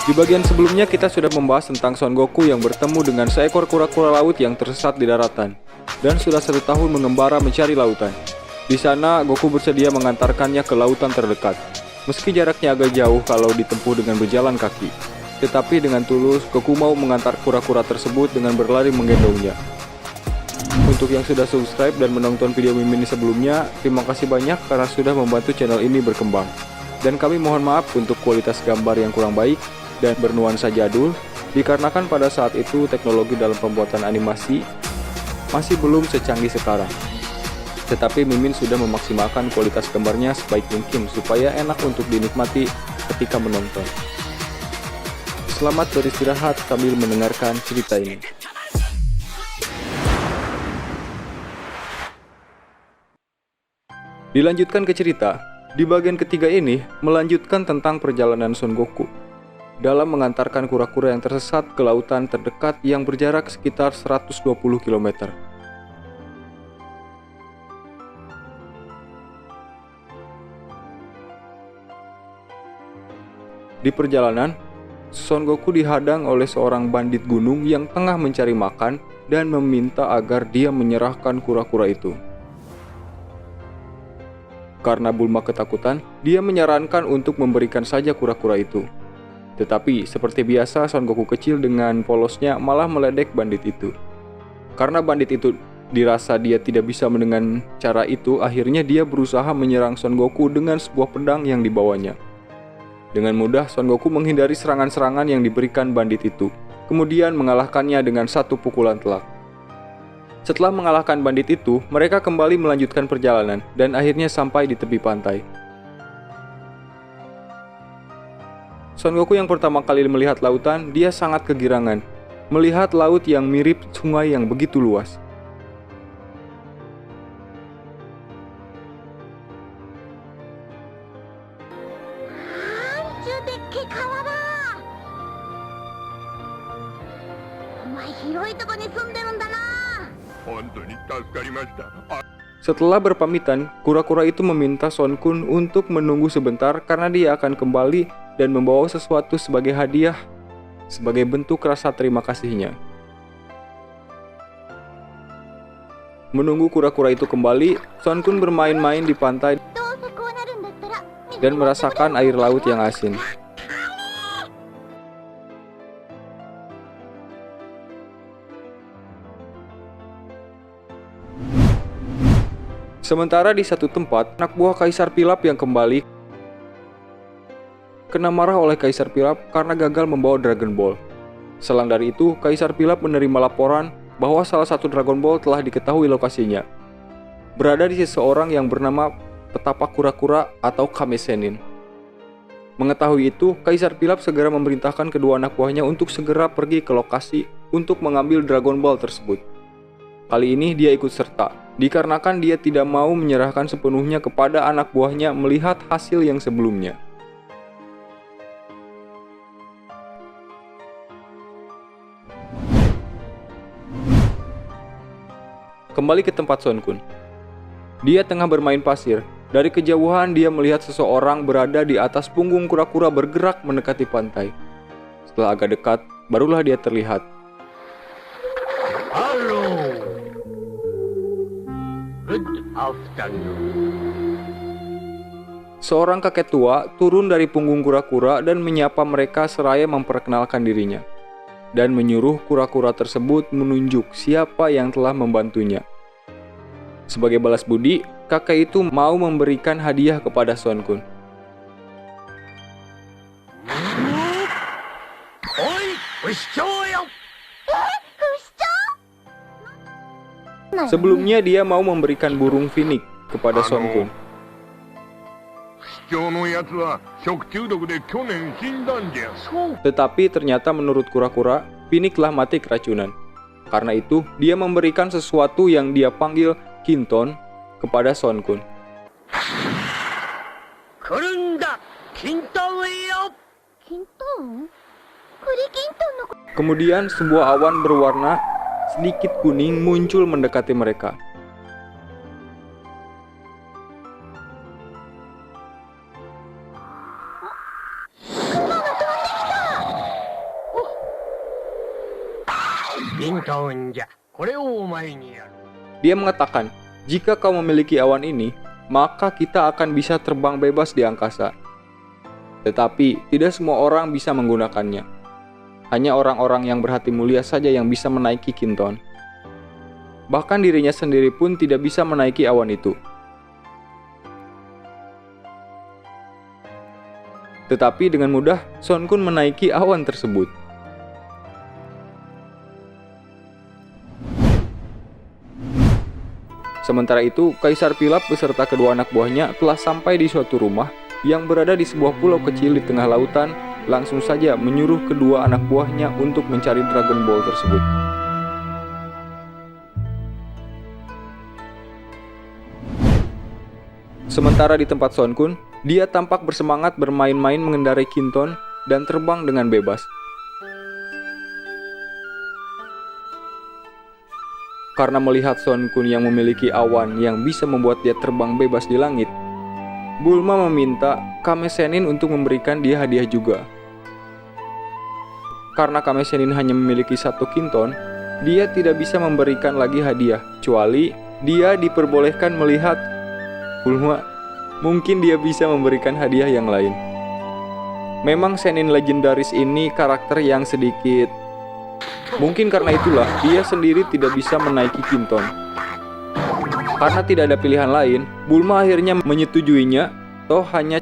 Di bagian sebelumnya kita sudah membahas tentang Son Goku yang bertemu dengan seekor kura-kura laut yang tersesat di daratan dan sudah 1 tahun mengembara mencari lautan. Di sana Goku bersedia mengantarkannya ke lautan terdekat, meski jaraknya agak jauh kalau ditempuh dengan berjalan kaki. Tetapi dengan tulus Goku mau mengantar kura-kura tersebut dengan berlari menggendongnya. Untuk yang sudah subscribe dan menonton video Mimin ini sebelumnya, terima kasih banyak karena sudah membantu channel ini berkembang. Dan kami mohon maaf untuk kualitas gambar yang kurang baik dan bernuansa jadul, dikarenakan pada saat itu teknologi dalam pembuatan animasi masih belum secanggih sekarang. Tetapi Mimin sudah memaksimalkan kualitas gambarnya sebaik mungkin supaya enak untuk dinikmati ketika menonton. Selamat beristirahat sambil mendengarkan cerita ini. Dilanjutkan ke cerita, di bagian ketiga ini melanjutkan tentang perjalanan Son Goku dalam mengantarkan kura-kura yang tersesat ke lautan terdekat yang berjarak sekitar 120 km. Di perjalanan, Son Goku dihadang oleh seorang bandit gunung yang tengah mencari makan dan meminta agar dia menyerahkan kura-kura itu. Karena Bulma ketakutan, dia menyarankan untuk memberikan saja kura-kura itu. Tetapi seperti biasa Son Goku kecil dengan polosnya malah meledek bandit itu. Karena bandit itu dirasa dia tidak bisa dengan cara itu, akhirnya dia berusaha menyerang Son Goku dengan sebuah pedang yang dibawanya. Dengan mudah Son Goku menghindari serangan-serangan yang diberikan bandit itu, kemudian mengalahkannya dengan 1 pukulan telak. Setelah mengalahkan bandit itu, mereka kembali melanjutkan perjalanan dan akhirnya sampai di tepi pantai. Son Goku yang pertama kali melihat lautan, dia sangat kegirangan. Melihat laut yang mirip sungai yang begitu luas. Setelah berpamitan, kura-kura itu meminta Son Kun untuk menunggu sebentar karena dia akan kembali dan membawa sesuatu sebagai hadiah sebagai bentuk rasa terima kasihnya. Menunggu kura-kura itu kembali, Son Kun bermain-main di pantai dan merasakan air laut yang asin. Sementara di satu tempat, anak buah Kaisar Pilaf yang kembali kena marah oleh Kaisar Pilaf karena gagal membawa Dragon Ball. Selang dari itu, Kaisar Pilaf menerima laporan bahwa salah satu Dragon Ball telah diketahui lokasinya. Berada di seseorang yang bernama Petapa Kura-Kura atau Kame Sennin. Mengetahui itu, Kaisar Pilaf segera memerintahkan kedua anak buahnya untuk segera pergi ke lokasi untuk mengambil Dragon Ball tersebut. Kali ini dia ikut serta, dikarenakan dia tidak mau menyerahkan sepenuhnya kepada anak buahnya melihat hasil yang sebelumnya. Kembali ke tempat Son Kun. Dia tengah bermain pasir. Dari kejauhan dia melihat seseorang berada di atas punggung kura-kura bergerak mendekati pantai. Setelah agak dekat, barulah dia terlihat. Halo. Good afternoon. Seorang kakek tua turun dari punggung kura-kura dan menyapa mereka seraya memperkenalkan dirinya. Dan menyuruh kura-kura tersebut menunjuk siapa yang telah membantunya. Sebagai balas budi, kakek itu mau memberikan hadiah kepada Son Kun. Sebelumnya dia mau memberikan burung finik kepada Son Kun. 長のやつは食中毒で去年死んだんじゃ。そう Tetapi ternyata menurut kura-kura, Pinik telah mati keracunan. Karena itu, dia memberikan sesuatu yang dia panggil Kinton kepada Son-kun. 来るんだキントンよ。キントン？栗キントンのこ Kemudian sebuah awan berwarna sedikit kuning muncul mendekati mereka. Oh. キントンじゃ。これをお前にやる。 Dia mengatakan, jika kau memiliki awan ini, maka kita akan bisa terbang bebas di angkasa. Tetapi, tidak semua orang bisa menggunakannya. Hanya orang-orang yang berhati mulia saja yang bisa menaiki Kinton. Bahkan dirinya sendiri pun tidak bisa menaiki awan itu. Tetapi dengan mudah, Son-kun menaiki awan tersebut. Sementara itu, Kaisar Pilaf beserta kedua anak buahnya telah sampai di suatu rumah yang berada di sebuah pulau kecil di tengah lautan, langsung saja menyuruh kedua anak buahnya untuk mencari Dragon Ball tersebut. Sementara di tempat Son-kun, dia tampak bersemangat bermain-main mengendarai Kinton dan terbang dengan bebas. Karena melihat Son-kun yang memiliki awan yang bisa membuat dia terbang bebas di langit, Bulma meminta Kame Sennin untuk memberikan dia hadiah juga. Karena Kame Sennin hanya memiliki satu Kinton, dia tidak bisa memberikan lagi hadiah, kecuali dia diperbolehkan melihat Bulma. Mungkin dia bisa memberikan hadiah yang lain. Memang Sennin legendaris ini karakter yang sedikit. Mungkin karena itulah dia sendiri tidak bisa menaiki Kinton. Karena tidak ada pilihan lain, Bulma akhirnya menyetujuinya, toh hanya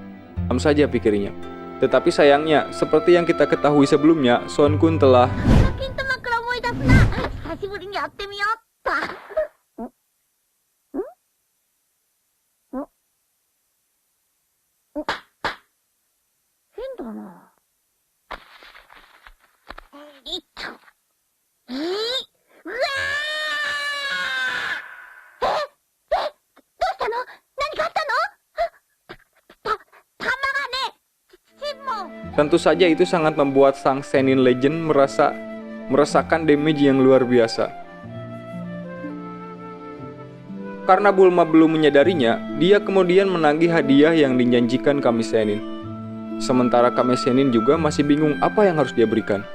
saja pikirnya. Tetapi sayangnya, seperti yang kita ketahui sebelumnya, Son-kun telah キントマから思い出すな。久しぶりにやってみようっと。変だな。いっと。うわー！どうしたの？何かあったの？玉がね、チンも。 Tentu saja itu sangat membuat sang Sennin Legend merasakan damage yang luar biasa. Karena Bulma belum menyadarinya, dia kemudian menagih hadiah yang dijanjikan Kame Sennin. Sementara Kame Sennin juga masih bingung apa yang harus dia berikan.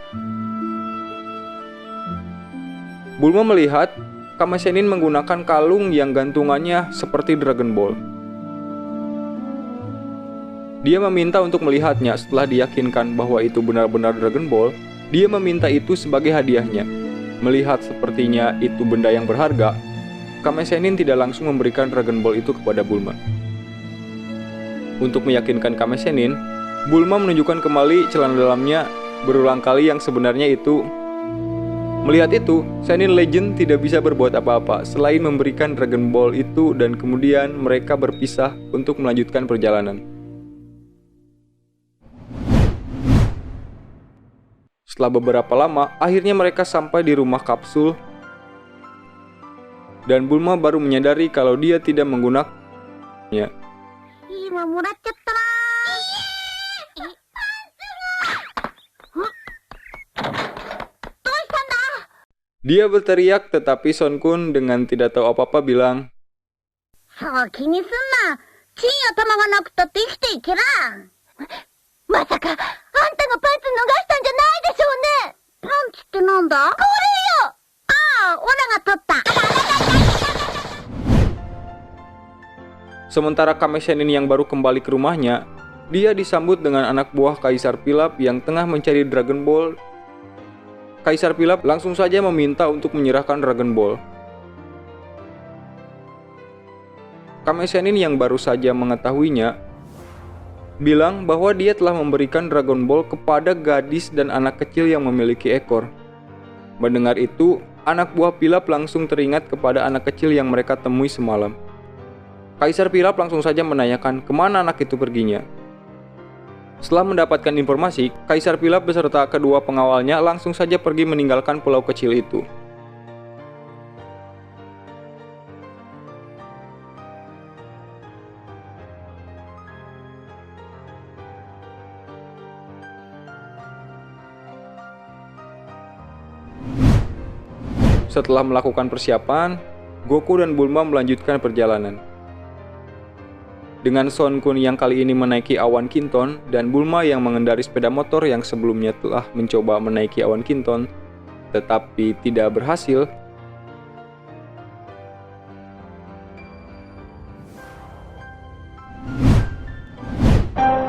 Bulma melihat Kame Sennin menggunakan kalung yang gantungannya seperti Dragon Ball. Dia meminta untuk melihatnya. Setelah diyakinkan bahwa itu benar-benar Dragon Ball, dia meminta itu sebagai hadiahnya. Melihat sepertinya itu benda yang berharga, Kame Sennin tidak langsung memberikan Dragon Ball itu kepada Bulma. Untuk meyakinkan Kame Sennin, Bulma menunjukkan kembali celana dalamnya berulang kali yang sebenarnya itu. Melihat itu, Sennin Legend tidak bisa berbuat apa-apa selain memberikan Dragon Ball itu dan kemudian mereka berpisah untuk melanjutkan perjalanan. Setelah beberapa lama, akhirnya mereka sampai di rumah kapsul dan Bulma baru menyadari kalau dia tidak menggunakannya. 今もらっちゃったなどうしたんだ Dia berteriak, tetapi Son-kun dengan tidak tahu apa-apa bilang, そう気にすんな金や玉がなくたって生きていけらんまさかあんたがパンツ逃したんじゃないでしょうねパンツってなんだこれよああオラが取った Sementara Kame Sennin yang baru kembali ke rumahnya, dia disambut dengan anak buah Kaisar Pilaf yang tengah mencari Dragon Ball. Kaisar Pilaf langsung saja meminta untuk menyerahkan Dragon Ball. Kame Sennin yang baru saja mengetahuinya bilang bahwa dia telah memberikan Dragon Ball kepada gadis dan anak kecil yang memiliki ekor. Mendengar itu, anak buah Pilaf langsung teringat kepada anak kecil yang mereka temui semalam. Kaisar Pilaf langsung saja menanyakan kemana anak itu perginya. Setelah mendapatkan informasi, Kaisar Pilaf beserta kedua pengawalnya langsung saja pergi meninggalkan pulau kecil itu. Setelah melakukan persiapan, Goku dan Bulma melanjutkan perjalanan. Dengan Son Kun yang kali ini menaiki awan Kinton dan Bulma yang mengendari sepeda motor yang sebelumnya telah mencoba menaiki awan Kinton tetapi tidak berhasil,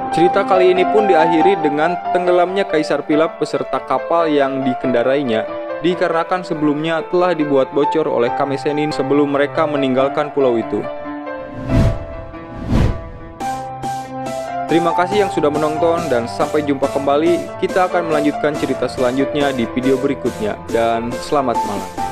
cerita kali ini pun diakhiri dengan tenggelamnya Kaisar Pilaf beserta kapal yang dikendarainya dikarenakan sebelumnya telah dibuat bocor oleh Kame Sennin sebelum mereka meninggalkan pulau itu. Terima kasih yang sudah menonton dan sampai jumpa kembali. Kita akan melanjutkan cerita selanjutnya di video berikutnya dan selamat malam.